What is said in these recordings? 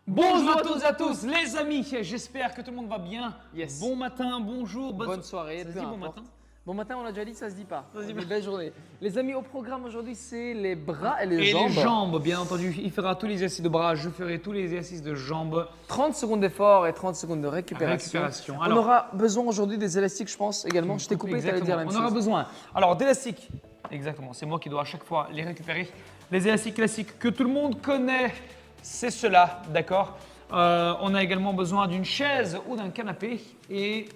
Bonjour à toutes et à tous, les amis, j'espère que tout le monde va bien. Yes. Bon matin, bonjour, Bonne soirée. Ça se peu dit bon importe. matin? Bon matin, on l'a déjà dit, ça se dit pas. Ça se dit Une pas. belle journée. Les amis, au programme aujourd'hui, c'est les bras et les Et jambes. les jambes, bien entendu. Il fera tous les exercices de bras, je ferai tous les exercices de jambes. 30 secondes d'effort et 30 secondes de récupération. Récupération. On Alors- aura besoin aujourd'hui des élastiques, je pense, également. Je t'ai coupé, tu allais dire la même On aura chose. besoin. Alors, d'élastiques. Exactement, c'est moi qui dois à chaque fois les récupérer. Les élastiques classiques que tout le monde connaît, c'est cela, d'accord? On a également besoin d'une chaise ou d'un canapé et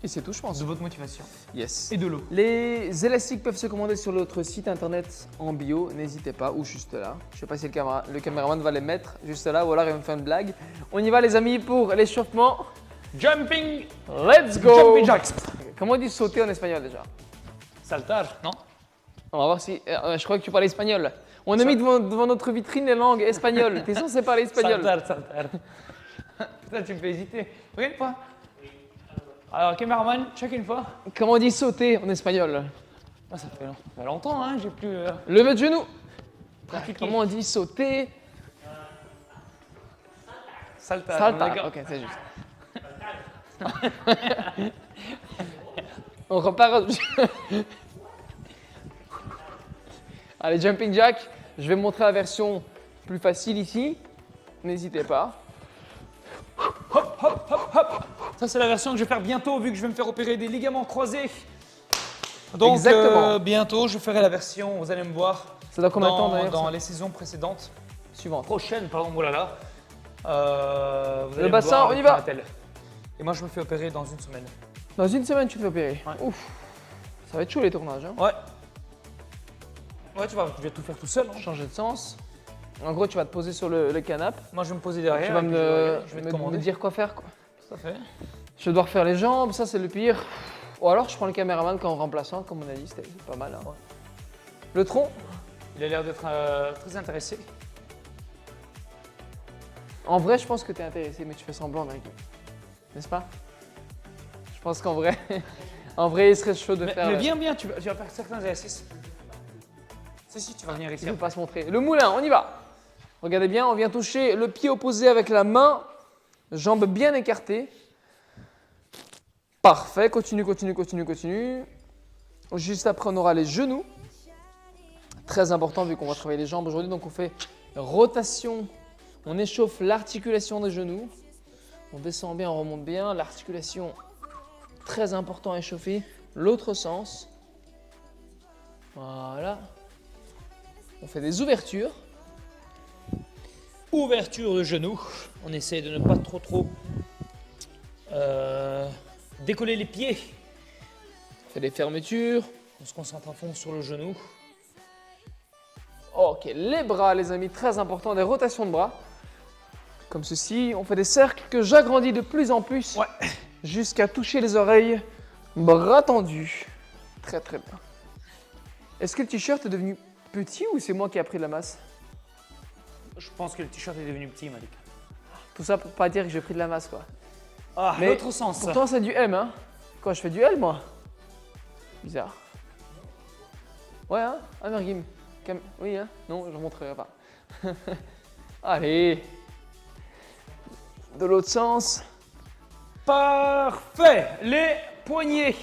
Et c'est tout, je pense. de votre motivation. Yes. Et de l'eau. Les élastiques peuvent se commander sur notre site internet en bio, n'hésitez pas, ou juste là. Je sais pas si le caméraman va les mettre juste là, ou alors il va me faire une blague. On y va les amis pour l'échauffement. Jumping, Let's go! jumping jacks. Comment on dit sauter en espagnol déjà? Saltar, non? On va voir si. Je crois que tu parles espagnol. On a mis devant notre vitrine les langues espagnoles. T'es censé parler espagnol. Saltar. Putain, tu me fais hésiter. Regarde une fois. Alors, caméraman, check une fois. Comment on dit sauter en espagnol? Ah, ça fait longtemps, hein, j'ai plus Lever de genou. pratiqué. Comment on dit sauter? Saltar. Saltar. d'accord. Ok, c'est juste. On repart. Allez, jumping jack. Je vais montrer la version plus facile ici. N'hésitez pas. Ça, c'est la version que je vais faire bientôt, vu que je vais me faire opérer des ligaments croisés. Donc, Exactement. bientôt, je ferai la version, vous allez me voir, Ça doit combien de temps d'ailleurs dans ça les saisons précédentes. Suivante. Prochaine, pardon, oh là là. Vous allez Le me bassin, voir on y avec va. un attel. Et moi, je me fais opérer dans une semaine. Dans une semaine, tu te fais opérer. Ouais. Ouf. Ça va être chaud les tournages. Hein. Ouais. Ouais, tu vas tout faire tout seul. Hein. Changer de sens. En gros, tu vas te poser sur le canapé. Moi, je vais me poser derrière. Tu vas et puis je vais te me commander. dire quoi faire. Quoi. Tout à fait. Je vais devoir faire les jambes, ça c'est le pire. Ou alors je prends le caméraman comme remplaçant, comme on a dit, c'était pas mal. Hein. Ouais. Le tronc, Il a l'air d'être très intéressé. en vrai, je pense que tu es intéressé, mais tu fais semblant, mec. N'est-ce pas? Je pense qu'en vrai, en vrai, il serait chaud de faire. Mais bien, tu vas faire certains exercices. Si, tu vas venir ici. Il ne veut pas se montrer. Le moulin, on y va. Regardez bien, on vient toucher le pied opposé avec la main, jambes bien écartées. Parfait, continue. Juste après, on aura les genoux. Très important vu qu'on va travailler les jambes aujourd'hui. Donc, on fait rotation. On échauffe l'articulation des genoux. On descend bien, on remonte bien. L'articulation, très important à échauffer. L'autre sens. Voilà. On fait des ouvertures. Ouverture de genoux. On essaie de ne pas trop décoller les pieds. On fait des fermetures. On se concentre à fond sur le genou. Ok, les bras, les amis, très important. Des rotations de bras. Comme ceci. On fait des cercles que j'agrandis de plus en plus. Ouais. Jusqu'à toucher les oreilles. Bras tendus. Très bien. Est-ce que le t-shirt est devenu petit ou c'est moi qui ai pris de la masse? Je pense que le t-shirt est devenu petit, Malik. Tout ça pour pas dire que j'ai pris de la masse, quoi. Ah, Mais l'autre sens. Pourtant, c'est du M, hein. Quoi, je fais du L, moi? Bizarre. Ouais, hein, Amergim. Oui, hein. Non, je ne montrerai pas. Allez. De l'autre sens. Parfait. Les poignets.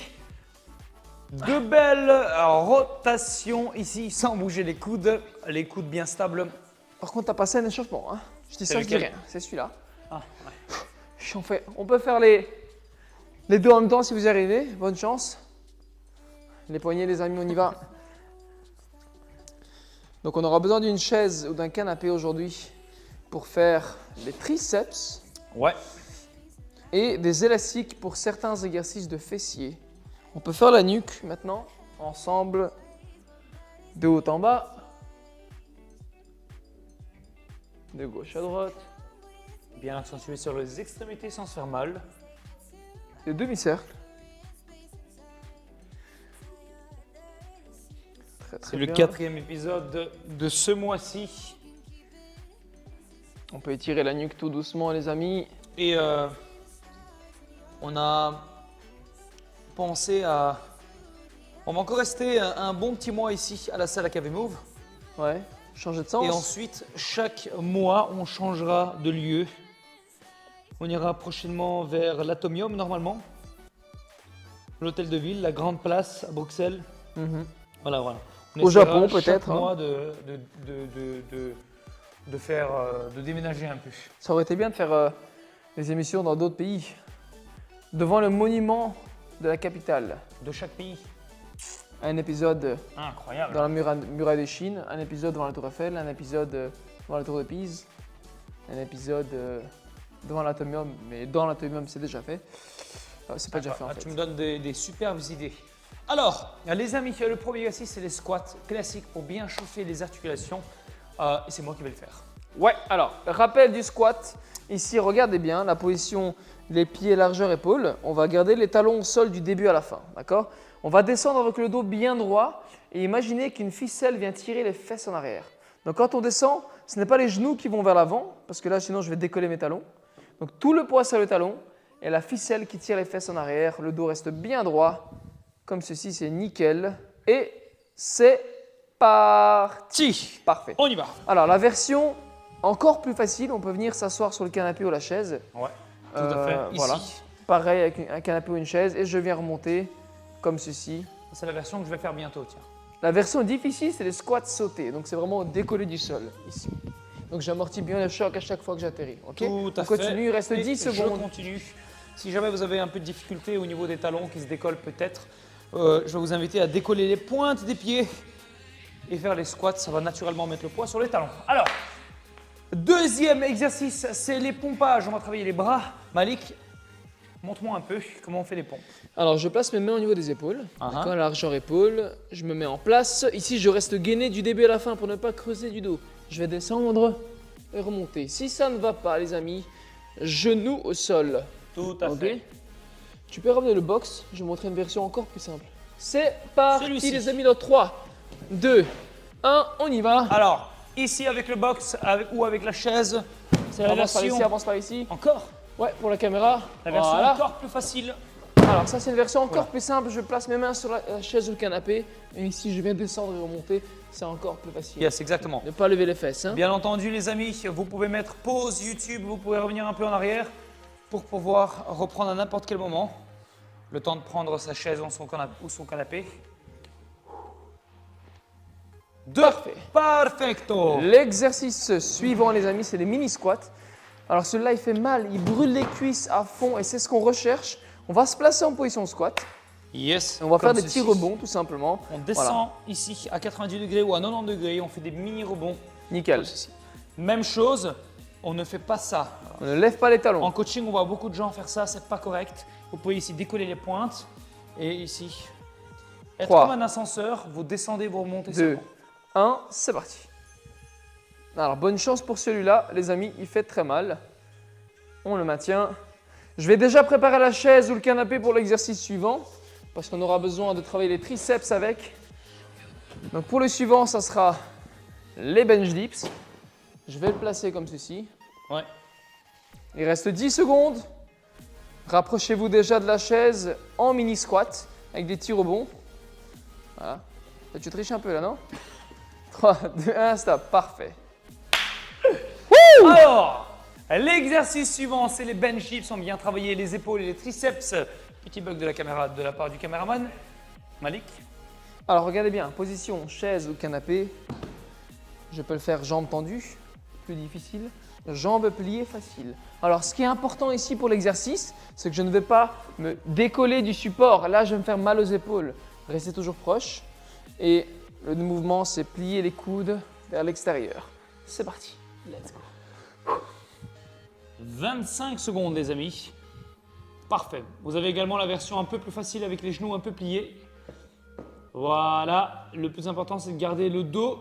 De belles rotations ici, sans bouger les coudes bien stables. Par contre, t'as passé un échauffement, hein. Je dis C'est ça, je dis lequel? rien. C'est celui-là. Ah, ouais. On peut faire les deux en même temps si vous y arrivez. Bonne chance. Les poignets, les amis, on y va. Donc, on aura besoin d'une chaise ou d'un canapé aujourd'hui pour faire les triceps Ouais. et des élastiques pour certains exercices de fessiers. On peut faire la nuque maintenant, ensemble, de haut en bas, de gauche à droite, Bien accentué sur les extrémités sans se faire mal. des demi-cercles. Très C'est le bien. 4e épisode de ce mois-ci. On peut étirer la nuque tout doucement, les amis. Et on a pensé à... On va encore rester un bon petit mois ici à la salle à KV Move. Ouais. changer de sens. Et ensuite, chaque mois, on changera de lieu. On ira prochainement vers l'Atomium, normalement. L'hôtel de ville, la Grande Place à Bruxelles. Mhm. Voilà, voilà. On Au essaiera Japon, chaque peut-être, hein. mois de faire, de déménager un peu. Ça aurait été bien de faire des émissions dans d'autres pays. Devant le monument de la capitale. De chaque pays. Un épisode Incroyable. dans la muraille de Chine, un épisode devant la Tour Eiffel, un épisode devant la Tour de Pise, un épisode devant l'Atomium, mais dans l'Atomium c'est déjà fait. C'est pas déjà fait en fait. Tu me donnes des superbes idées. Alors, les amis, le premier exercice, c'est les squats classiques pour bien chauffer les articulations. Et c'est moi qui vais le faire. Ouais, alors, rappel du squat. Ici, regardez bien la position, les pieds largeur épaule. On va garder les talons au sol du début à la fin, d'accord? On va descendre avec le dos bien droit et imaginez qu'une ficelle vient tirer les fesses en arrière. Donc quand on descend, ce n'est pas les genoux qui vont vers l'avant, parce que là, sinon, je vais décoller mes talons. Donc tout le poids sur le talon et la ficelle qui tire les fesses en arrière. Le dos reste bien droit, comme ceci, c'est nickel. Et c'est parti. Parfait. On y va. Alors, la version encore plus facile, on peut venir s'asseoir sur le canapé ou la chaise. Ouais, tout à fait. Ici, Voilà. Pareil avec un canapé ou une chaise et je viens remonter comme ceci. c'est la version que je vais faire bientôt, tiens. La version difficile, c'est les squats sautés. Donc, c'est vraiment décoller du sol ici. Donc, j'amortis bien le choc à chaque fois que j'atterris. Ok. Tout à On fait. continue, il reste Et 10 Je secondes. continue. Si jamais vous avez un peu de difficulté au niveau des talons qui se décollent peut-être, je vais vous inviter à décoller les pointes des pieds et faire les squats. Ça va naturellement mettre le poids sur les talons. Alors, deuxième exercice, c'est les pompages. On va travailler les bras. Malik, montre-moi un peu comment on fait les pompes. Alors, je place mes mains au niveau des épaules. D'accord, largeur épaule. Je me mets en place. Ici, je reste gainé du début à la fin pour ne pas creuser du dos. Je vais descendre et remonter. Si ça ne va pas, les amis, genoux au sol. Tout à Ok. fait. Tu peux ramener le box. Je vais vous montrer une version encore plus simple. C'est parti, Celui-ci. les amis, dans 3, 2, 1, on y va. Alors, ici avec le box ou avec la chaise, c'est la Avance par version… ici, avance par ici. Encore Ouais, pour la caméra. La version Voilà. encore plus facile. Alors ça c'est une version encore Voilà. plus simple, je place mes mains sur la chaise ou le canapé et ici je viens descendre et remonter, c'est encore plus facile. Yes, exactement. Ne pas lever les fesses. Hein. Bien entendu, les amis, vous pouvez mettre pause YouTube, vous pouvez revenir un peu en arrière pour pouvoir reprendre à n'importe quel moment. Le temps de prendre sa chaise ou son canapé. Parfait. Perfecto. L'exercice suivant les amis, c'est les mini squats. Alors celui-là il fait mal, il brûle les cuisses à fond et c'est ce qu'on recherche. On va se placer en position squat. Yes. Et on va faire comme des ceci. petits rebonds tout simplement. On descend Voilà. ici à 90 degrés ou à 90 degrés, on fait des mini rebonds. Nickel. Comme ceci. Même chose, on ne fait pas ça. On ne lève pas les talons. En coaching, on voit beaucoup de gens faire ça, c'est pas correct. Vous pouvez ici décoller les pointes et ici être 3, comme un ascenseur, vous descendez, vous remontez 2, seulement. 1, c'est parti. Alors bonne chance pour celui-là, les amis, il fait très mal. On le maintient. Je vais déjà préparer la chaise ou le canapé pour l'exercice suivant parce qu'on aura besoin de travailler les triceps avec. Donc pour le suivant, ça sera les bench dips. Je vais le placer comme ceci. Ouais. Il reste 10 secondes. Rapprochez-vous déjà de la chaise en mini squat avec des petits rebonds. Voilà. Là, tu triches un peu là, non 3, 2, 1, stop. Parfait. Alors, l'exercice suivant, c'est les bench dips. On vient travailler les épaules et les triceps. Petit bug de la caméra de la part du caméraman. Malik. Alors regardez bien, position chaise ou canapé. Je peux le faire jambes tendues, plus difficile. Jambes pliées, facile. Alors ce qui est important ici pour l'exercice, c'est que je ne vais pas me décoller du support. Là, je vais me faire mal aux épaules. Restez toujours proche. Et le mouvement, c'est plier les coudes vers l'extérieur. C'est parti. Let's go. 25 secondes, les amis. Parfait. Vous avez également la version un peu plus facile avec les genoux un peu pliés. Voilà. Le plus important, c'est de garder le dos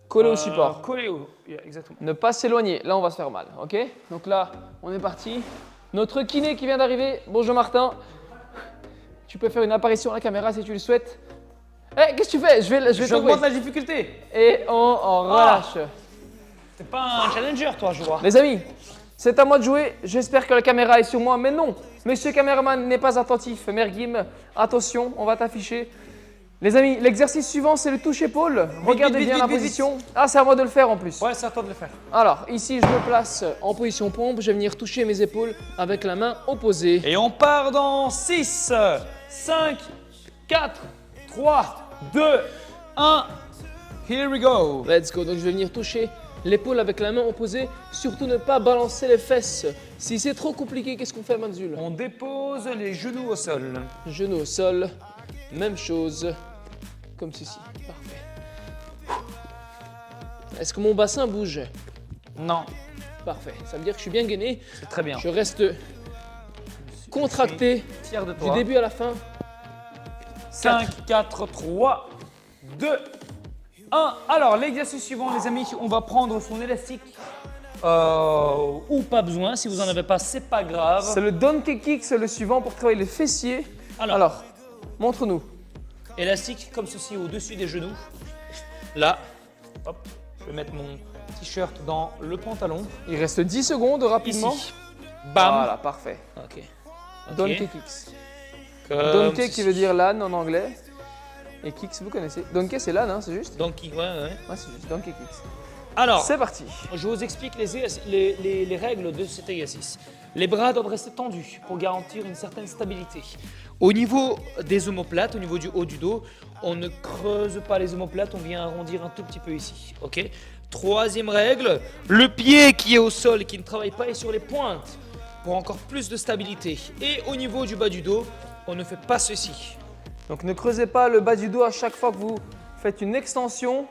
Collé au support. Collé au… Yeah, exactement. Ne pas s'éloigner. Là, on va se faire mal. Ok? Donc là, on est parti. Notre kiné qui vient d'arriver. Bonjour Martin. Tu peux faire une apparition à la caméra si tu le souhaites. Eh, qu'est-ce que tu fais? Je vais J'augmente t'ouvrir. la difficulté. Et on relâche. T'es pas un challenger, toi, je vois. Les amis, c'est à moi de jouer. J'espère que la caméra est sur moi. Mais non, monsieur caméraman n'est pas attentif. Merguim, attention, on va t'afficher. Les amis, l'exercice suivant, c'est le touche-épaule. Regardez vite, bien vite, la vite, position. Ah, c'est à moi de le faire en plus. Ouais, c'est à toi de le faire. Alors, ici, je me place en position pompe. Je vais venir toucher mes épaules avec la main opposée. Et on part dans 6, 5, 4, 3, 2, 1. Here we go. Let's go. Donc, je vais venir toucher l'épaule avec la main opposée. Surtout ne pas balancer les fesses. Si c'est trop compliqué, qu'est-ce qu'on fait, Manzul? On dépose les genoux au sol. Genoux au sol. Même chose. Comme ceci. Parfait. Est-ce que mon bassin bouge? Non, Parfait. Ça veut dire que je suis bien gainé. c'est très bien. Je reste contracté Fier de du toi. début à la fin. 5, 4, 3, 2, 1. Alors, l'exercice suivant, les amis, on va prendre son élastique. Ou pas besoin. Si vous n'en avez pas, c'est pas grave. C'est le donkey kick, c'est le suivant pour travailler les fessiers. Alors montre-nous. Élastique comme ceci au-dessus des genoux. Là, hop, je vais mettre mon t-shirt dans le pantalon. Il reste 10 secondes rapidement. Ici. Bam. Voilà, parfait. Ok. Donkey kicks. Comme Donkey ceci. qui veut dire l'âne en anglais. Et kicks, vous connaissez. Donkey, c'est l'âne, hein, c'est juste? Donc, ouais. Ouais, c'est juste. Donkey kicks. Alors, C'est parti. je vous explique les règles de cet exercice. Les bras doivent rester tendus pour garantir une certaine stabilité. Au niveau des omoplates, au niveau du haut du dos, on ne creuse pas les omoplates, on vient arrondir un tout petit peu ici. Ok. Troisième règle, le pied qui est au sol et qui ne travaille pas est sur les pointes pour encore plus de stabilité. Et au niveau du bas du dos, on ne fait pas ceci. Donc ne creusez pas le bas du dos à chaque fois que vous faites une extension.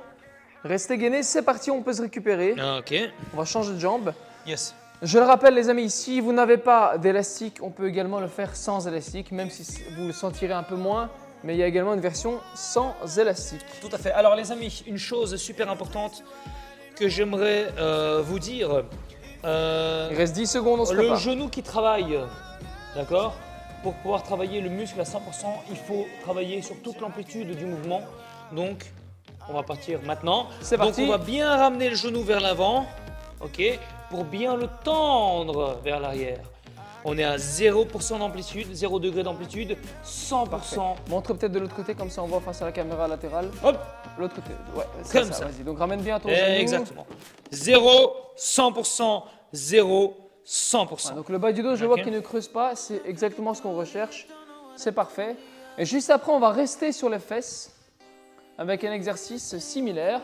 Restez gainé, c'est parti, on peut se récupérer. Ok. On va changer de jambe. Yes. Je le rappelle les amis, si vous n'avez pas d'élastique, on peut également le faire sans élastique, même si vous le sentirez un peu moins. Mais il y a également une version sans élastique. Tout à fait. Alors les amis, une chose super importante que j'aimerais vous dire. Il reste 10 secondes, on se Le prépare. genou qui travaille, d'accord? Pour pouvoir travailler le muscle à 100%, il faut travailler sur toute l'amplitude du mouvement. Donc, on va partir maintenant. C'est parti. Donc, on va bien ramener le genou vers l'avant, ok? Pour bien le tendre vers l'arrière. On est à 0% d'amplitude, 0 degré d'amplitude, 100%. Montre peut-être de l'autre côté, comme ça on voit face à la caméra latérale. Hop, L'autre côté, ouais, Comme ça. Vas-y, donc ramène bien ton genou. exactement. 0, 100%, 0, 100%. Ouais, donc le bas du dos, je Ok. vois qu'il ne creuse pas, c'est exactement ce qu'on recherche. C'est parfait. Et juste après, on va rester sur les fesses avec un exercice similaire.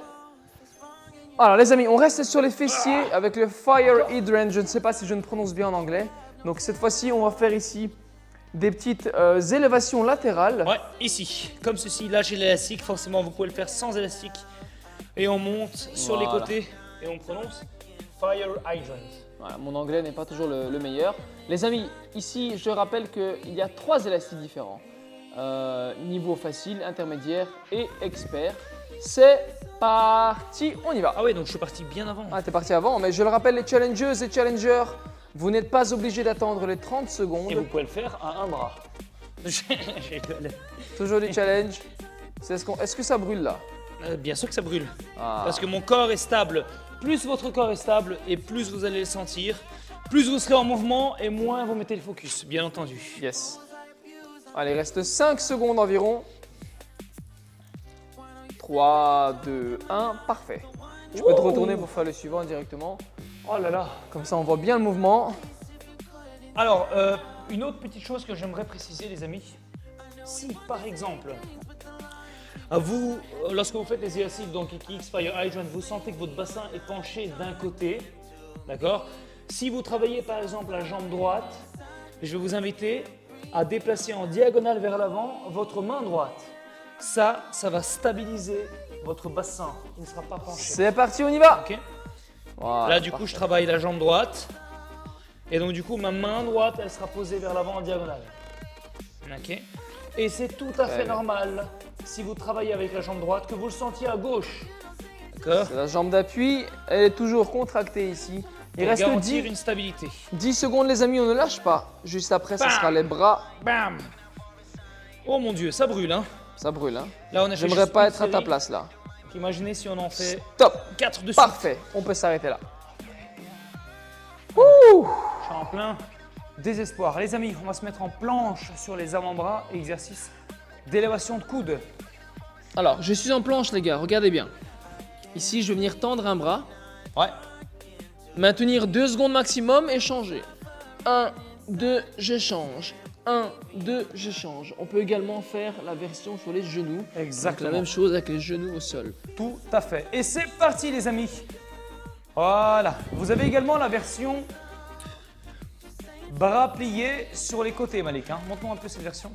Alors les amis, on reste sur les fessiers avec le Fire Hydrant. Je ne sais pas si je ne prononce bien en anglais. Donc cette fois-ci, on va faire ici des petites élévations latérales. Ouais, ici, comme ceci. Là, j'ai l'élastique. Forcément, vous pouvez le faire sans élastique. Et on monte sur les Voilà. côtés et on prononce Fire Hydrant. Voilà, mon anglais n'est pas toujours le meilleur. Les amis, ici, je rappelle qu'il y a 3 élastiques différents. Niveau facile, intermédiaire et expert. C'est parti, on y va. Ah ouais, donc je suis parti bien avant. Ah, t'es parti avant, mais je le rappelle, les challengeuses et challengers, vous n'êtes pas obligés d'attendre les 30 Et secondes. vous pouvez le faire à un bras. J'ai rigolé. Toujours du challenge. Est-ce que ça brûle là? Bien sûr que ça brûle. Ah. Parce que mon corps est stable. Plus votre corps est stable et plus vous allez le sentir, plus vous serez en mouvement et moins vous mettez le focus, bien entendu. Yes. Allez, il reste 5 secondes environ. 3, 2, 1, parfait. Tu peux te Wow. retourner pour faire le suivant directement. Oh là là. Comme ça, on voit bien le mouvement. Alors, une autre petite chose que j'aimerais préciser, les amis. Si, par exemple, vous, lorsque vous faites les exercices, donc Kicks, Fire Hydrant, vous sentez que votre bassin est penché d'un côté, d'accord? Si vous travaillez par exemple la jambe droite, je vais vous inviter à déplacer en diagonale vers l'avant votre main droite. Ça va stabiliser votre bassin, il ne sera pas penché. C'est parti, on y va. Ok? Voilà, Là, du coup, parfait. je travaille la jambe droite. Et donc, du coup, ma main droite, elle sera posée vers l'avant en diagonale. Ok? Et c'est tout à fait bien. normal, si vous travaillez avec la jambe droite, que vous le sentiez à gauche. D'accord? C'est la jambe d'appui, elle est toujours contractée ici. Il Pour reste garantir 10, une stabilité. 10 secondes les amis, on ne lâche pas. Juste après, ce Bam. sera les bras. Bam! Oh mon Dieu, ça brûle, hein? Ça brûle, hein. Là, on a fait J'aimerais juste pas une être à ta série. place là. Donc, imaginez si on en fait Top. 4 de suite. Parfait, on peut s'arrêter là. Ouh. Je suis en plein désespoir. Les amis, on va se mettre en planche sur les avant-bras. Exercice d'élévation de coude. Alors, je suis en planche, les gars, regardez bien. Ici, je vais venir tendre un bras, Ouais. maintenir 2 secondes maximum et changer. 1, 2, je change. 1, 2, je change. On peut également faire la version sur les genoux. Donc, Exactement. la même chose avec les genoux au sol. Tout à fait. Et c'est parti les amis. Voilà. Vous avez également la version bras pliés sur les côtés Malik. Hein. Montre-moi un peu cette version.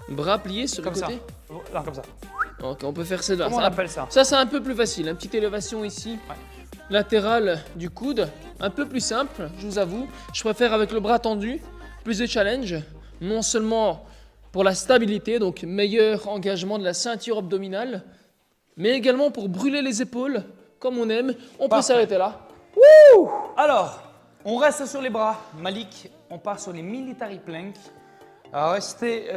Bras pliés sur le Comme ça. côté. Non, comme ça. Ok, on peut faire celle-là. Comment on Ça, appelle ça? ça, c'est un peu plus facile. Une petite élévation ici. Ouais. Latérale du coude. Un peu plus simple, je vous avoue. Je préfère avec le bras tendu. Plus de challenge. Non seulement pour la stabilité, donc meilleur engagement de la ceinture abdominale, mais également pour brûler les épaules, comme on aime. On peut Parfait. s'arrêter là. Alors, on reste sur les bras. Malik, on part sur les military plank. Alors, restez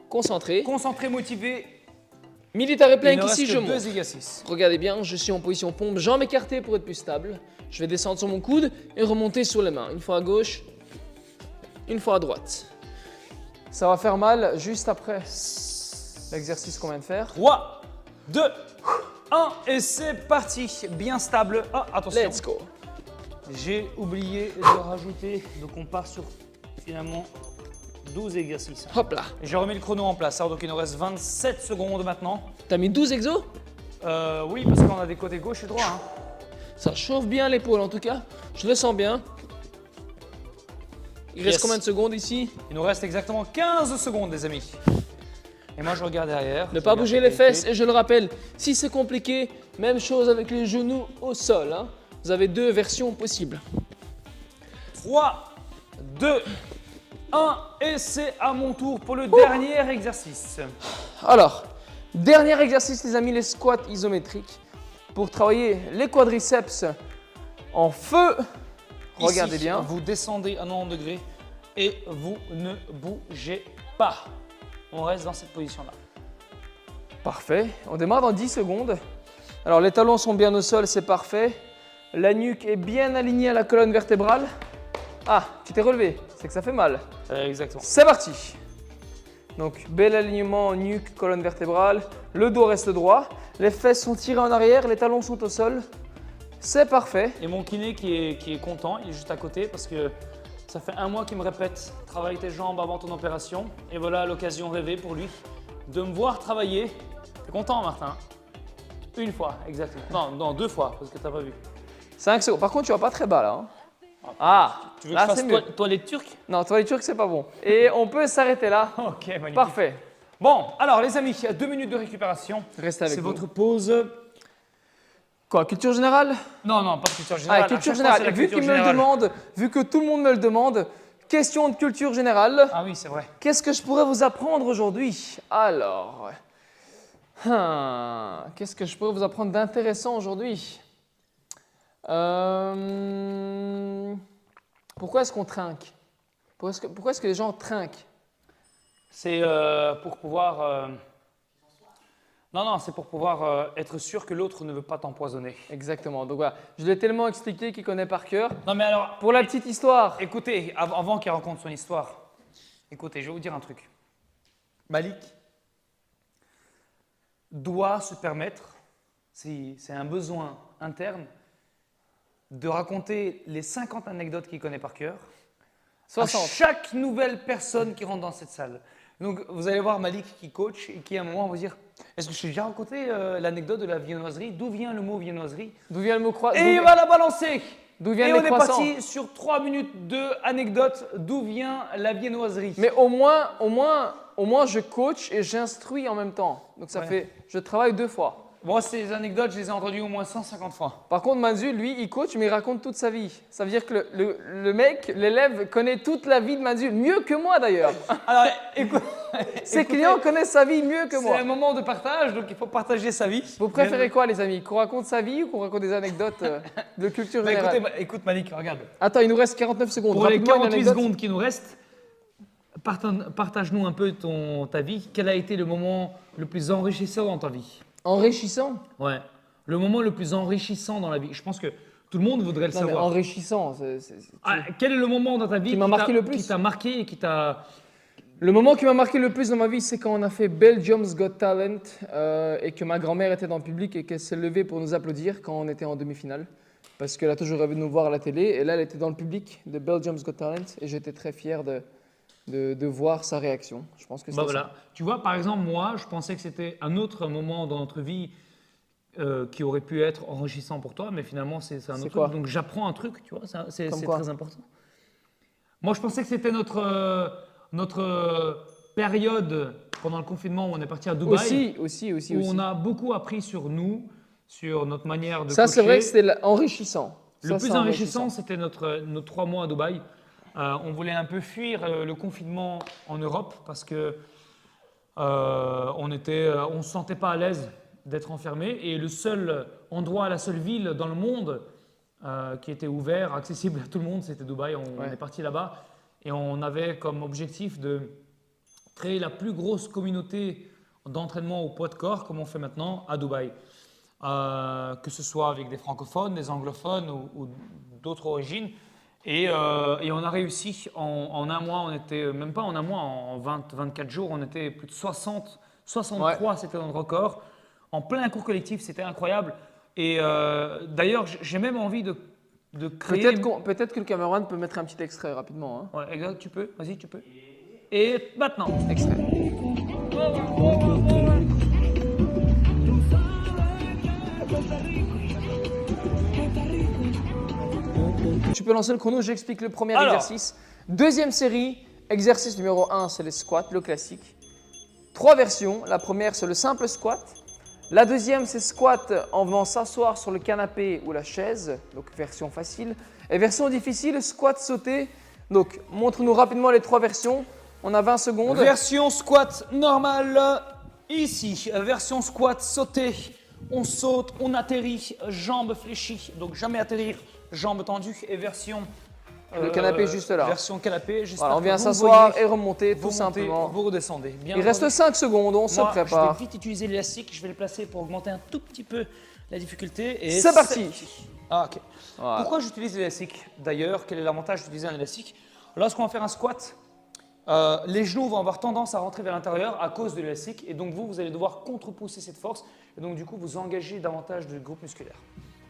Concentré. concentré, motivé. Military Il plank ne reste ici, que je 2 monte. exercices. Regardez bien, je suis en position pompe, jambes écartées pour être plus stable. Je vais descendre sur mon coude et remonter sur les mains. Une fois à gauche, une fois à droite. Ça va faire mal juste après l'exercice qu'on vient de faire. 3, 2, 1 et c'est parti. Bien stable. Ah, attention. Let's go. J'ai oublié de rajouter. Donc, on part sur finalement 12 exercices. Hop là. Et je remets le chrono en place. Alors, donc, il nous reste 27 secondes maintenant. T'as mis 12 exos? Oui, parce qu'on a des côtés gauche et droit. Hein. Ça chauffe bien l'épaule en tout cas. Je le sens bien. Il reste Yes. combien de secondes ici? Il nous reste exactement 15 secondes, les amis. Et moi, je regarde derrière. Ne Je pas regarde bouger la les fesses. qualité. Et je le rappelle, si c'est compliqué, même chose avec les genoux au sol. Hein. Vous avez 2 versions possibles. 3, 2, 1 et c'est à mon tour pour le dernier exercice. Alors, dernier exercice les amis, les squats isométriques. Pour travailler les quadriceps en feu. Regardez Ici, bien. Vous descendez à 90 degrés et vous ne bougez pas. On reste dans cette position-là. Parfait. On démarre dans 10 secondes. Alors, les talons sont bien au sol, c'est parfait. La nuque est bien alignée à la colonne vertébrale. Ah, tu t'es relevé, c'est que ça fait mal. Exactement. C'est parti. Donc, bel alignement nuque, colonne vertébrale. Le dos reste droit. Les fesses sont tirées en arrière, les talons sont au sol. C'est parfait. Et mon kiné qui est content, il est juste à côté parce que ça fait 1 mois qu'il me répète « Travaille tes jambes avant ton opération ». Et voilà l'occasion rêvée pour lui de me voir travailler. T'es content, Martin? Une fois, exactement. Non, 2 fois parce que t'as pas vu. 5 secondes. Par contre, tu vas pas très bas là. Hein. Ah, Tu veux là que je c'est fasse mieux. toilette turque? Non, toi les turcs, c'est pas bon. Et on peut s'arrêter là. Ok, magnifique. Parfait. Bon, alors les amis, 2 minutes de récupération. Restez avec C'est nous. votre pause. Quoi, culture générale? Non, pas de culture générale. Ah, À culture chaque fois, c'est générale. la Vu culture qu'il me le générale. demande, vu que tout le monde me le demande, question de culture générale. Ah oui, c'est vrai. Qu'est-ce que je pourrais vous apprendre aujourd'hui? Alors, qu'est-ce que je pourrais vous apprendre d'intéressant aujourd'hui? Pourquoi est-ce qu'on trinque? Pourquoi est-ce que les gens trinquent? C'est pour pouvoir. Non, c'est pour pouvoir être sûr que l'autre ne veut pas t'empoisonner. Exactement. Donc voilà, je l'ai tellement expliqué qu'il connaît par cœur. Non, mais alors, Pour la petite histoire, écoutez, avant qu'il raconte son histoire, écoutez, je vais vous dire un truc. Malik doit se permettre, c'est un besoin interne, de raconter les 50 anecdotes qu'il connaît par cœur à 60. chaque nouvelle personne qui rentre dans cette salle. Donc, vous allez voir Malik qui coach et qui à un moment va vous dire « Est-ce que je t'ai déjà raconté l'anecdote de la viennoiserie? D'où vient le mot viennoiserie ?» D'où vient le mot croissant? Et il va la balancer. D'où Et viennent on les est croissants? parti sur 3 minutes de anecdotes d'où vient la viennoiserie. Mais au moins, je coach et j'instruis en même temps. Donc ça Ouais. fait, je travaille 2 fois. Moi, ces anecdotes, je les ai entendues au moins 150 fois. Par contre, Manzu, lui, il coach, mais il raconte toute sa vie. Ça veut dire que le mec, l'élève, connaît toute la vie de Manzu, mieux que moi d'ailleurs. Alors, écoute, Ses clients connaissent sa vie mieux que c'est moi. un moment de partage, donc il faut partager sa vie. Vous préférez quoi, les amis? Qu'on raconte sa vie ou qu'on raconte des anecdotes de culture Bah, générale? écoute Malik, regarde. Attends, il nous reste 49 secondes. Pour les Rapidement, une 48 anecdote. secondes qui nous restent, partage-nous un peu ta vie. Quel a été le moment le plus enrichissant dans ta vie? Enrichissant? Ouais. Le moment le plus enrichissant dans la vie. Je pense que tout le monde voudrait le Non, mais savoir. enrichissant. Ah, quel est le moment dans ta vie Qui m'a marqué le plus? Qui t'a marqué et qui t'a Le moment qui m'a marqué le plus dans ma vie, c'est quand on a fait Belgium's Got Talent et que ma grand-mère était dans le public et qu'elle s'est levée pour nous applaudir quand on était en demi-finale. Parce qu'elle a toujours rêvé de nous voir à la télé. Et là, elle était dans le public de Belgium's Got Talent et j'étais très fier de voir sa réaction. Je pense que c'était voilà. Tu vois, par exemple, moi, je pensais que c'était un autre moment dans notre vie qui aurait pu être enrichissant pour toi, mais finalement, c'est un autre quoi truc. Donc, j'apprends un truc, tu vois, c'est Comme quoi très important. Moi, je pensais que c'était notre période pendant le confinement où on est parti à Dubaï. Aussi. Où on a beaucoup appris sur nous, sur notre manière de Ça, coacher. c'est vrai que c'était enrichissant. Le plus enrichissant, c'était nos 3 mois à Dubaï. On voulait un peu fuir le confinement en Europe parce que on ne se sentait pas à l'aise d'être enfermé. Et le seul endroit, la seule ville dans le monde qui était ouvert, accessible à tout le monde, c'était Dubaï. On est parti là-bas et on avait comme objectif de créer la plus grosse communauté d'entraînement au poids de corps comme on fait maintenant à Dubaï. Que ce soit avec des francophones, des anglophones ou d'autres origines. Et on a réussi en un mois, on était même pas en un mois, en 24 jours, on était plus de 60, 63, c'était notre record. En plein cours collectif, c'était incroyable. Et d'ailleurs, j'ai même envie de créer… Peut-être que le caméraman peut mettre un petit extrait rapidement. Hein. Ouais, exact, tu peux, vas-y, tu peux. Et maintenant. Extrait. Tu peux lancer le chrono, j'explique le premier exercice. Deuxième série, exercice numéro 1, c'est les squats, le classique. 3 versions. La première, c'est le simple squat. La deuxième, c'est squat en venant s'asseoir sur le canapé ou la chaise, donc version facile. Et version difficile, squat sauté. Donc, montre-nous rapidement les 3 versions. On a 20 secondes. Version squat normale, ici. Version squat sauté. On saute, on atterrit, jambes fléchies. Donc, jamais atterrir, jambes tendues. Et version… le canapé juste là. Version canapé, juste voilà, là. on vient s'asseoir et remonter tout vous simplement. Montez, vous redescendez. Bien Il reste 5 secondes, on se prépare. Je vais vite utiliser l'élastique. Je vais le placer pour augmenter un tout petit peu la difficulté. Et c'est parti. Ah, ok. Voilà. Pourquoi j'utilise l'élastique d'ailleurs? Quel est l'avantage d'utiliser un élastique? Lorsqu'on va faire un squat, les genoux vont avoir tendance à rentrer vers l'intérieur à cause de l'élastique. Et donc vous allez devoir contre-pousser cette force. Et donc du coup, vous engagez davantage de groupe musculaire.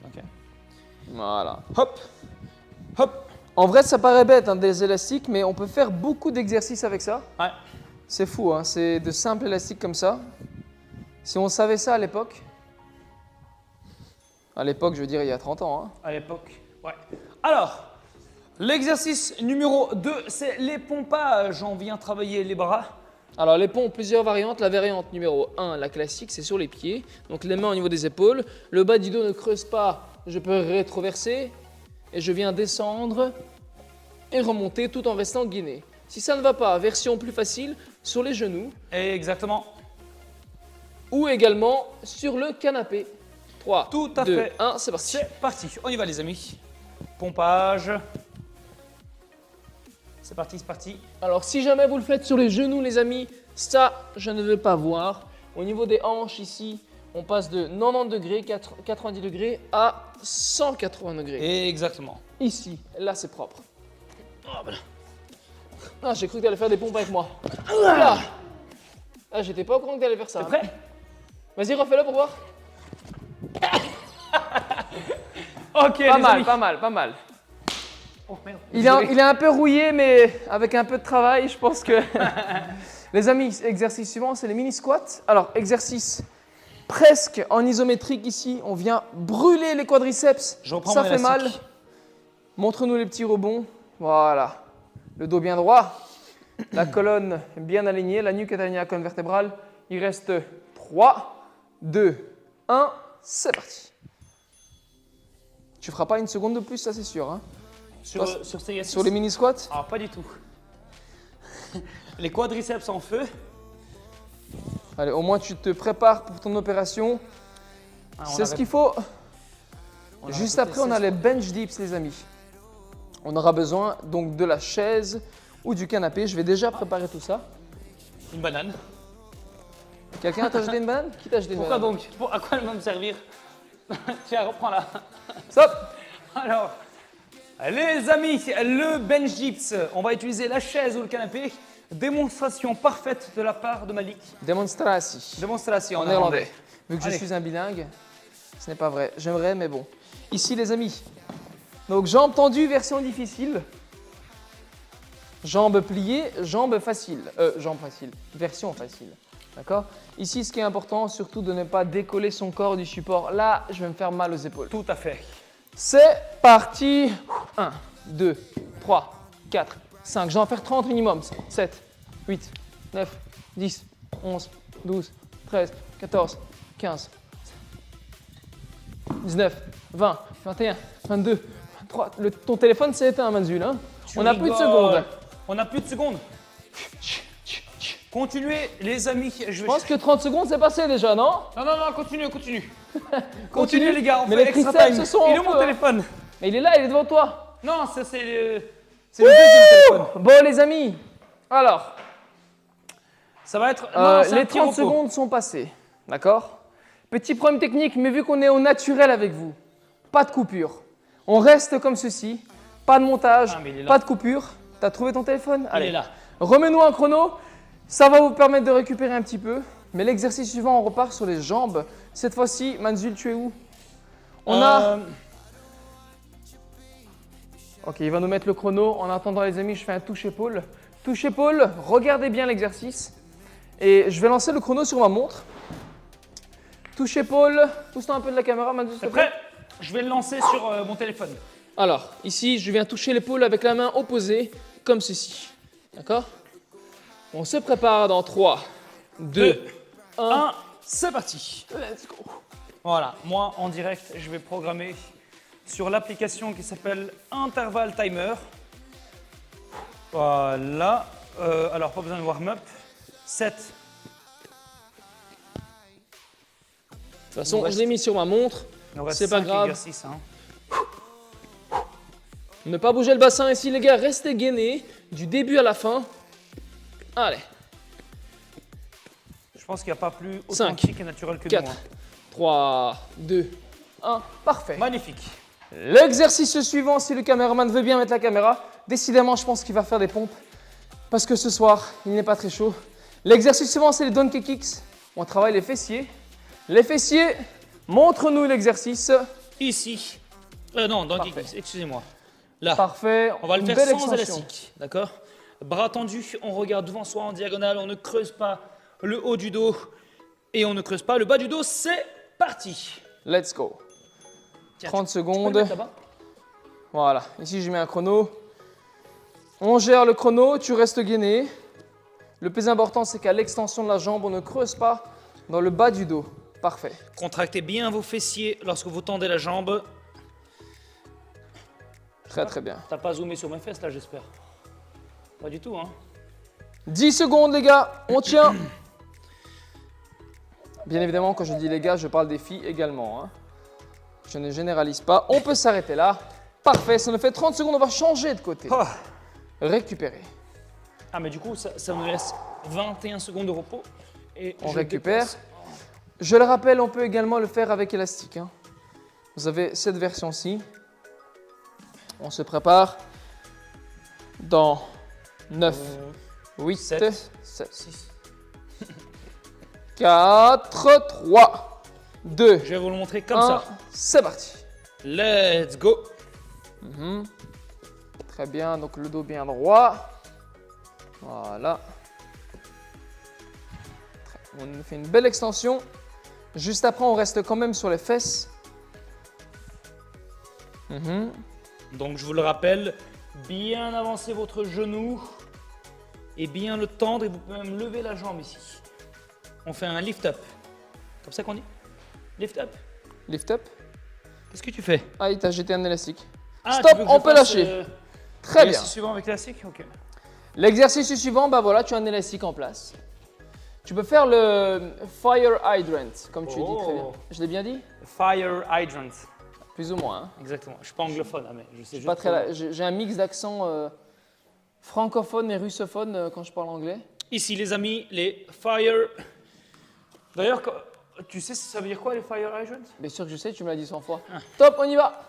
Okay. Voilà. Hop, hop. En vrai, ça paraît bête, hein, des élastiques, mais on peut faire beaucoup d'exercices avec ça. Ouais. C'est fou, hein, c'est de simples élastiques comme ça. Si on savait ça à l'époque, je veux dire il y a 30 ans. Hein. À l'époque, ouais. Alors, l'exercice numéro 2, c'est les pompages. On vient travailler les bras. Alors les pompes ont plusieurs variantes. La variante numéro 1, la classique, c'est sur les pieds. Donc les mains au niveau des épaules. Le bas du dos ne creuse pas, je peux rétroverser. Et je viens descendre et remonter tout en restant gainé. Si ça ne va pas, version plus facile, sur les genoux. Exactement. Ou également sur le canapé. 3, tout à 2, fait. 1, c'est parti. C'est parti, on y va les amis. Pompage. C'est parti, c'est parti. Alors si jamais vous le faites sur les genoux les amis, ça je ne veux pas voir. Au niveau des hanches ici, on passe de 90 degrés, 90 degrés à 180 degrés. Exactement. Ici, là c'est propre. Oh, voilà. Ah, j'ai cru que tu allais faire des pompes avec moi. Ah, j'étais pas au courant que tu allais faire ça. T'es prêt? Vas-y, refais-le pour voir. Ok, pas mal. Oh, merde. Il est un peu rouillé, mais avec un peu de travail, je pense que… Les amis, exercice suivant, c'est les mini squats. Alors, exercice presque en isométrique ici. On vient brûler les quadriceps. Ça fait mal. Montre-nous les petits rebonds. Voilà. Le dos bien droit. La colonne bien alignée. La nuque est alignée à la colonne vertébrale. Il reste 3, 2, 1. C'est parti. Tu feras pas une seconde de plus, ça c'est sûr. Hein. Sur les mini squats? Ah, pas du tout. Les quadriceps en feu. Allez, au moins tu te prépares pour ton opération. C'est ce qu'il faut. Juste après, on a les bench dips, les amis. On aura besoin donc de la chaise ou du canapé. Je vais déjà préparer tout ça. Une banane. Quelqu'un t'a jeté une banane? Qui t'a jeté une banane? Pourquoi donc? À quoi elle va me servir? Tiens, reprends-la. Stop! Alors, les amis, le bench dips, on va utiliser la chaise ou le canapé. Démonstration parfaite de la part de Malik. Demonstratie. Démonstration En néerlandais. Vu que Allez. je suis un bilingue, ce n'est pas vrai. J'aimerais, mais bon. Ici, les amis. Donc, jambes tendues, version difficile. Jambes pliées, jambes faciles. Jambes faciles, version facile. D'accord? Ici, ce qui est important, surtout de ne pas décoller son corps du support. Là, je vais me faire mal aux épaules. Tout à fait. C'est parti. 1, 2, 3, 4, 5. J'en vais en faire 30 minimum. 7, 8, 9, 10, 11, 12, 13, 14, 15, 19, 20, 21, 22, 23. Ton téléphone s'est éteint, Manzul. Hein? On n'a plus de secondes. On n'a plus de secondes. Continuez, les amis. Je pense que 30 secondes, c'est passé déjà, non? Non, continue. Continuez, les gars. On Mais fait les extra triceps time. se sont Il en est où mon feu, hein. téléphone? Mais il est là, il est devant toi. Non, ça c'est le deuxième téléphone. Bon, les amis. Alors, Ça va être. Non, c'est un les petit 30 repos. secondes sont passées. D'accord? Petit problème technique, mais vu qu'on est au naturel avec vous, pas de coupure. On reste comme ceci. Pas de montage, Ah, mais il est là. pas de coupure. T'as trouvé ton téléphone? Il est là. Remets-nous un chrono. Ça va vous permettre de récupérer un petit peu. Mais l'exercice suivant, on repart sur les jambes. Cette fois-ci, Manzul, tu es où? On a. Ok, il va nous mettre le chrono. En attendant, les amis, je fais un touche-épaule. Touche-épaule, regardez bien l'exercice. Et je vais lancer le chrono sur ma montre. Touche-épaule. Pousse-toi un peu de la caméra, Manzul, s'il te plaît. Après, je vais le lancer sur mon téléphone. Alors, ici, je viens toucher l'épaule avec la main opposée, comme ceci. D'accord? On se prépare dans 3, 2, 1. C'est parti. Let's go. Voilà, moi en direct, je vais programmer sur l'application qui s'appelle Interval Timer. Voilà. Alors, pas besoin de warm-up. 7. De toute façon, je l'ai mis sur ma montre. C'est pas grave. Exercices, hein. Ne pas bouger le bassin ici, les gars. Restez gainés du début à la fin. Allez. Je pense qu'il n'y a pas plus 5, authentique et naturel que 4, moi. 3, 2, 1. Parfait. Magnifique. L'exercice suivant, si le caméraman veut bien mettre la caméra, décidément, je pense qu'il va faire des pompes parce que ce soir, il n'est pas très chaud. L'exercice suivant, c'est les donkey kicks. On travaille les fessiers. Les fessiers, montre-nous l'exercice. Ici. Non, dans Parfait. Kicks, excusez-moi. Là. Parfait. On va le Une faire belle sans extension. élastique, d'accord? Bras tendus, on regarde devant soi en diagonale, on ne creuse pas le haut du dos et on ne creuse pas le bas du dos. C'est parti. Let's go. Tiens, 30 tu peux le secondes. mettre là-bas? Voilà. Ici, je mets un chrono. On gère le chrono, tu restes gainé. Le plus important, c'est qu'à l'extension de la jambe, on ne creuse pas dans le bas du dos. Parfait. Contractez bien vos fessiers lorsque vous tendez la jambe. Très, très bien. T'as pas zoomé sur mes fesses là, j'espère. Pas du tout, hein? 10 secondes, les gars. On tient. Bien évidemment, quand je dis les gars, je parle des filles également, hein. Je ne généralise pas. On peut s'arrêter là. Parfait. Ça nous fait 30 secondes. On va changer de côté. Oh. Récupérer. Ah, mais du coup, ça nous laisse 21 secondes de repos. Et On je récupère. déplace. Je le rappelle, on peut également le faire avec élastique, hein. Vous avez cette version-ci. On se prépare dans 9, 8, 7, 7, 6. 4, 3, 2, Je vais vous le montrer comme 1. ça. C'est parti. Let's go. Très bien, donc le dos bien droit. Voilà. On fait une belle extension. Juste après, on reste quand même sur les fesses. Donc je vous le rappelle, bien avancer votre genou et bien le tendre et vous pouvez même lever la jambe ici. On fait un lift up. Comme ça qu'on dit? Lift up. Lift up. Qu'est-ce que tu fais? Ah, il t'a jeté un élastique. Ah, Stop, tu veux que on je peut fasse, lâcher. Très bien. l'exercice suivant avec l'élastique? Ok. L'exercice suivant, bah voilà, tu as un élastique en place. Tu peux faire le fire hydrant, comme tu dis très bien. Je l'ai bien dit? Fire hydrant. Plus ou moins, hein. Exactement. Je suis pas anglophone, hein, mais je sais juste. Pas très, j'ai un mix d'accent francophone et russophone quand je parle anglais. Ici, les amis, les fire. D'ailleurs, tu sais ça veut dire quoi les fire hydrants? Bien sûr que je sais, tu me l'as dit 100 fois. Top, on y va.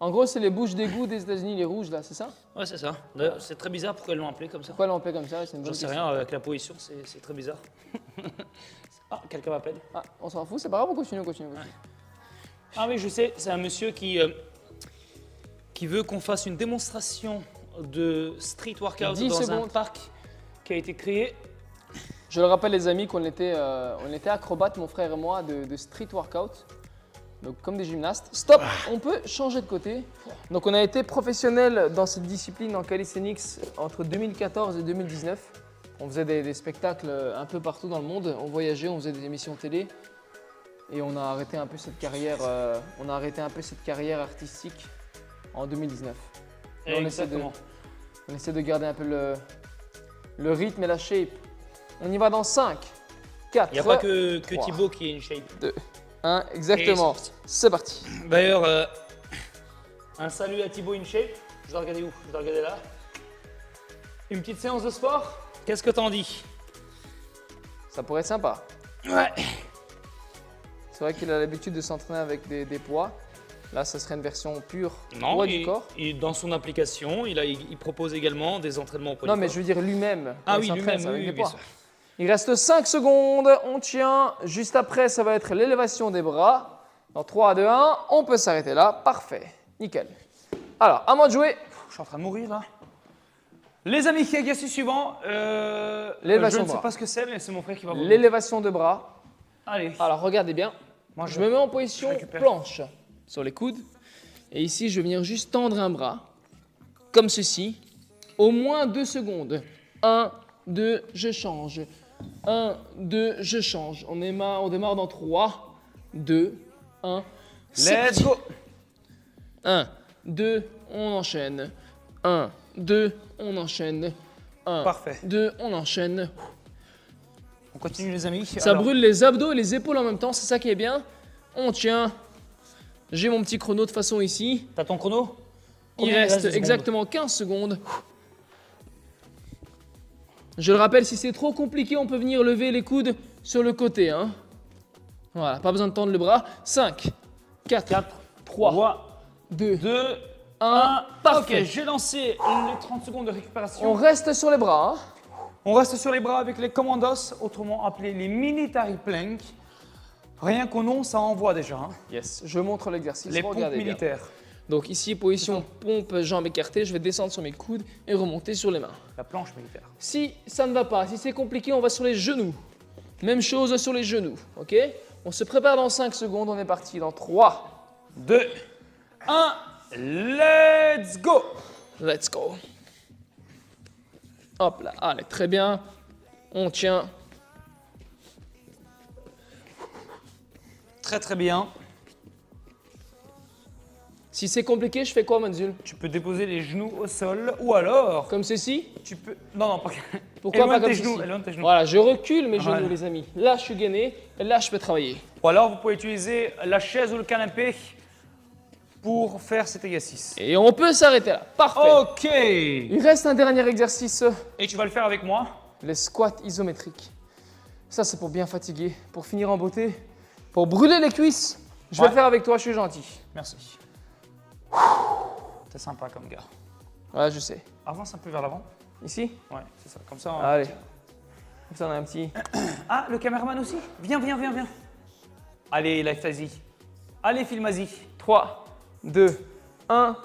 En gros, c'est les bouches d'égout des États-Unis, les rouges là, c'est ça? Ouais, c'est ça. D'ailleurs, c'est très bizarre pourquoi ils l'ont appelé comme ça. Pourquoi l'on fait comme ça? C'est une J'en bonne sais question. rien, avec la position, c'est très bizarre. Ah, quelqu'un m'appelle. Ah, on s'en fout, c'est pas grave, on continue. Ah oui, je sais, c'est un monsieur qui veut qu'on fasse une démonstration de street workout 10 dans un secondes. parc qui a été créé. Je le rappelle les amis qu'on était acrobates, mon frère et moi, de street workout. Donc comme des gymnastes. Stop, on peut changer de côté. Donc on a été professionnels dans cette discipline en calisthenics entre 2014 et 2019. On faisait des spectacles un peu partout dans le monde. On voyageait, on faisait des émissions télé. Et on a arrêté un peu cette carrière, artistique en 2019. Là, Exactement. on essaie de garder un peu le rythme et la shape. On y va dans 5, 4, Il n'y a pas que 3, Thibaut qui est une shape. 2, 1, exactement. Et C'est parti. D'ailleurs, un salut à Thibaut InShape. Je dois regarder où? Je dois regarder là. Une petite séance de sport. Qu'est-ce que t'en dis? Ça pourrait être sympa. Ouais. C'est vrai qu'il a l'habitude de s'entraîner avec des poids. Là, ça serait une version pure Non, poids du corps. et dans son application, il propose également des entraînements au poids Non, du mais corps. je veux dire lui-même. Ah quand oui, il s'entraîne, lui-même, c'est avec oui, des bien poids. sûr. Il reste 5 secondes, on tient. Juste après, ça va être l'élévation des bras. Dans 3, 2, 1, on peut s'arrêter là. Parfait, nickel. Alors, à moi de jouer. Je suis en train de mourir là. Les amis, exercice suivant. L'élévation je de ne sais bras. pas ce que c'est, mais c'est mon frère qui va vous dire. L'élévation de bras. Allez. Alors, regardez bien. Moi, Je me mets en position je récupère. planche sur les coudes. Et ici, je vais venir juste tendre un bras, comme ceci, au moins 2 secondes. 1, 2, je change. 1, 2, je change. On démarre dans 3, 2, 1. Let's go. 1, 2, on enchaîne. 1, 2, on enchaîne. 1, Parfait. 2, on enchaîne. On continue les amis. Ça Alors, brûle les abdos et les épaules en même temps, c'est ça qui est bien. On tient. J'ai mon petit chrono de façon ici. T'as ton chrono? Il Combien reste de secondes? exactement 15 secondes. Je le rappelle, si c'est trop compliqué, on peut venir lever les coudes sur le côté. Hein. Voilà, pas besoin de tendre le bras. 5, 4, 3, 2, 2, 1. Parfait. Ok, j'ai lancé les 30 secondes de récupération. On reste sur les bras. Hein. On reste sur les bras avec les commandos, autrement appelés les military plank. Rien qu'au nom, ça envoie déjà. Hein. Yes. Je montre l'exercice. Les pompes Regardez bien. militaires. Donc ici, position pompe, jambes écartées. Je vais descendre sur mes coudes et remonter sur les mains. La planche militaire. Si ça ne va pas, si c'est compliqué, on va sur les genoux. Même chose sur les genoux, ok? On se prépare dans 5 secondes, on est parti dans 3, 2, 1, let's go! let's go. Hop là, allez, très bien. On tient. Très très bien. Si c'est compliqué, je fais quoi, Manzul? Tu peux déposer les genoux au sol ou alors Comme ceci? tu peux. Non, non, pas. Pourquoi Éloigne pas comme tes genoux, ceci? éloigne tes genoux. Voilà, je recule mes genoux, Voilà. les amis. Là, je suis gainé, et là, je peux travailler. Ou alors vous pouvez utiliser la chaise ou le canapé pour faire cet exercice. Et on peut s'arrêter là. Parfait. Ok! Il reste un dernier exercice, Et tu vas le faire avec moi. les squats isométriques. Ça, c'est pour bien fatiguer, pour finir en beauté, pour brûler les cuisses. Je vais Ouais. le faire avec toi, je suis gentil. Merci. T'es sympa comme gars. Ouais, je sais. Avance un peu vers l'avant. Ici? Ouais, c'est ça. Comme ça. on- Allez. Comme ça, on a un petit. Ah, le caméraman aussi. Viens, viens, viens, viens. Allez, Life Tazi. Allez, Filmazi. 3, 2, 1.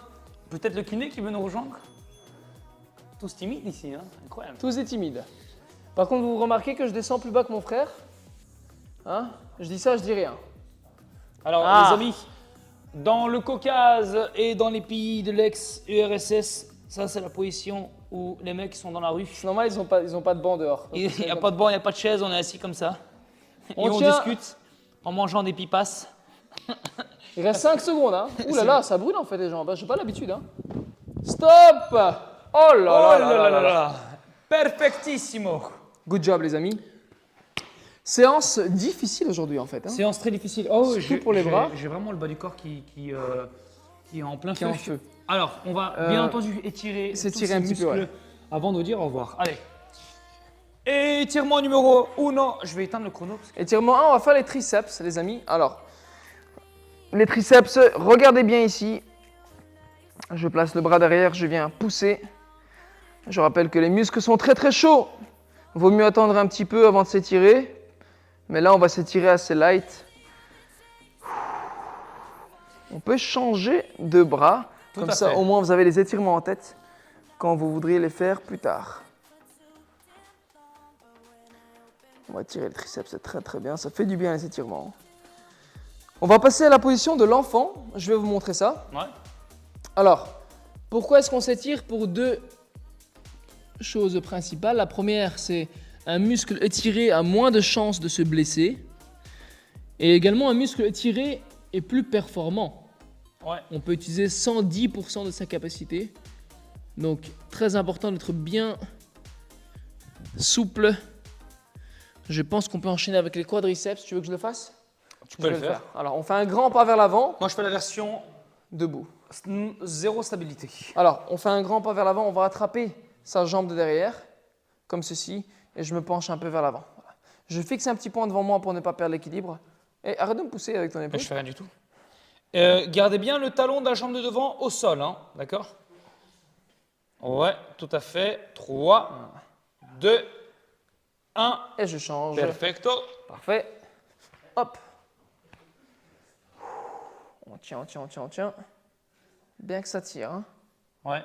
Peut-être le kiné qui veut nous rejoindre. Tous timides ici, hein. Incroyable. Tous et timides. Par contre, vous remarquez que je descends plus bas que mon frère? Hein? Je dis ça, je dis rien. Alors, Ah. les amis, dans le Caucase et dans les pays de l'ex-URSS, ça c'est la position où les mecs sont dans la rue. C'est normal, ils ont pas de banc dehors. Il n'y a pas de banc, il n'y a pas de chaise, on est assis comme ça. On Et on tient- discute en mangeant des pipasses. Il reste 5 secondes, hein. Ouh là là, ça brûle en fait les jambes. J'ai pas l'habitude, hein. Stop! Oh là Oh là là là là. Perfectissimo. Good job, les amis. Séance difficile aujourd'hui, en fait. Hein. Séance très difficile. Oh, Surtout pour les bras. J'ai vraiment le bas du corps qui est en plein Qui est feu. en feu. Alors, on va bien entendu étirer s'étirer tous un ces petit peu, muscles ouais. avant de dire au revoir. Allez. Étirement numéro 1. Je vais éteindre le chrono. Parce que... Étirement 1, on va faire les triceps, les amis. Alors, les triceps, regardez bien ici. Je place le bras derrière, je viens pousser. Je rappelle que les muscles sont très très chauds. Vaut mieux attendre un petit peu avant de s'étirer. Mais là, on va s'étirer assez light. On peut changer de bras. Comme ça, au moins, vous avez les étirements en tête quand vous voudriez les faire plus tard. On va étirer le triceps, c'est très très bien. Ça fait du bien les étirements. On va passer à la position de l'enfant. Je vais vous montrer ça. Ouais. Alors, pourquoi est-ce qu'on s'étire? Pour deux choses principales. La première, c'est un muscle étiré a moins de chances de se blesser. Et également, un muscle étiré est plus performant. Ouais. On peut utiliser 110% de sa capacité. Donc, très important d'être bien souple. Je pense qu'on peut enchaîner avec les quadriceps. Tu veux que je le fasse? Tu peux le faire. Alors, on fait un grand pas vers l'avant. Moi, je fais la version Debout. zéro stabilité. Alors, on fait un grand pas vers l'avant. On va attraper sa jambe de derrière, comme ceci. Et je me penche un peu vers l'avant. Voilà. Je fixe un petit point devant moi pour ne pas perdre l'équilibre. Et arrête de me pousser avec ton épaule. Je fais rien du tout. Gardez bien le talon de la jambe de devant au sol, hein, d'accord? Ouais, tout à fait. 3, 2, 1. Et je change. Perfecto. Parfait. Hop. On tient, on tient, on tient, on tient. Bien que ça tire. Hein. Ouais.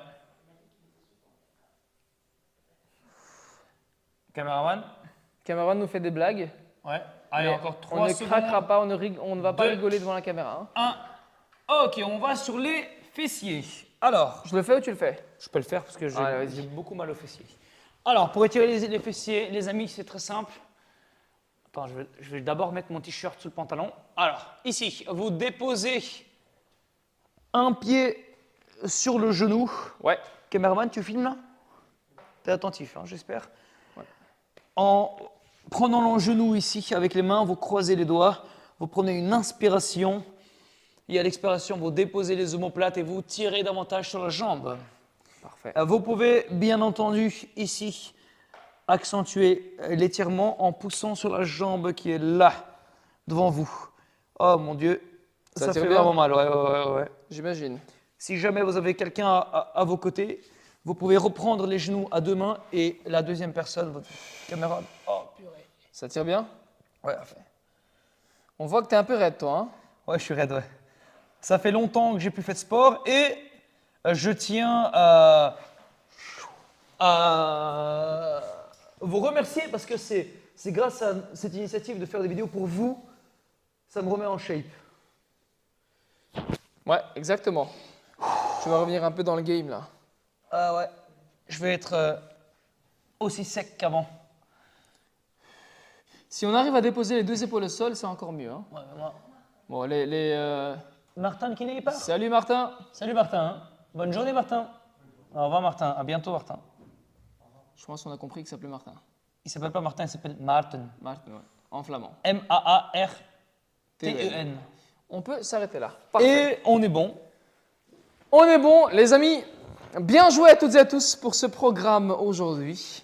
Caméraman. Caméra nous fait des blagues. Ouais. Allez, Mais encore 3 on ne secondes. craquera pas, on ne va pas 2, rigoler devant la caméra. Hein. 1. Ok, on va sur les fessiers. Alors, Je le fais ou tu le fais? je peux le faire parce que Allez, vas-y. j'ai beaucoup mal aux fessiers. Alors, pour étirer les fessiers, les amis, c'est très simple. Attends, je vais d'abord mettre mon t-shirt sous le pantalon. Alors, ici, vous déposez un pied sur le genou. Ouais. Caméraman, tu filmes là? T'es attentif, hein, j'espère. Ouais. En prenant le genou ici avec les mains, vous croisez les doigts, vous prenez une inspiration et à l'expiration, vous déposez les omoplates et vous tirez davantage sur la jambe. Parfait. Vous pouvez bien entendu ici accentuer l'étirement en poussant sur la jambe qui est là, devant vous. Oh mon Dieu, ça fait vraiment mal. Ouais. J'imagine. Si jamais vous avez quelqu'un à vos côtés, vous pouvez reprendre les genoux à deux mains et la deuxième personne, votre caméra. Oh purée. Ça tire bien? Ouais, parfait. On voit que tu es un peu raide, toi. Hein. Ouais, je suis raide, ouais. Ça fait longtemps que j'ai plus fait de sport et je tiens à vous remercier parce que c'est grâce à cette initiative de faire des vidéos pour vous, ça me remet en shape. Ouais, exactement. Tu vas revenir un peu dans le game là. Ouais, je vais être aussi sec qu'avant. Si on arrive à déposer les deux épaules au sol, c'est encore mieux. Hein. Ouais, moi. Bon, Martin qui n'est pas. Salut Martin. Salut Martin. Hein. Bonne journée Martin. Au revoir Martin. À bientôt Martin. Je pense qu'on a compris qu'il s'appelait Martin. Il s'appelle pas Martin, il s'appelle Maarten. Martin, ouais. En flamand. M-A-A-R-T-E-N. On peut s'arrêter là. Parfait. Et on est bon. On est bon, les amis. Bien joué à toutes et à tous pour ce programme aujourd'hui.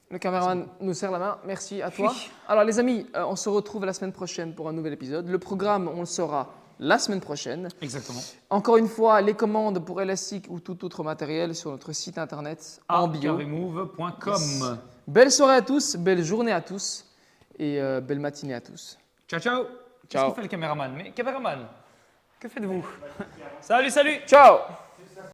Le caméraman nous serre la main. Merci à toi. Oui. Alors les amis, on se retrouve la semaine prochaine pour un nouvel épisode. Le programme, on le saura la semaine prochaine. Exactement. Encore une fois, les commandes pour élastique ou tout autre matériel sur notre site internet en bio. Carvemove.com. Yes. Belle soirée à tous, belle journée à tous et belle matinée à tous. Ciao, ciao. Qu'est-ce Ciao. qu'il fait le caméraman? Mais caméraman, que faites-vous? Salut, salut. Ciao!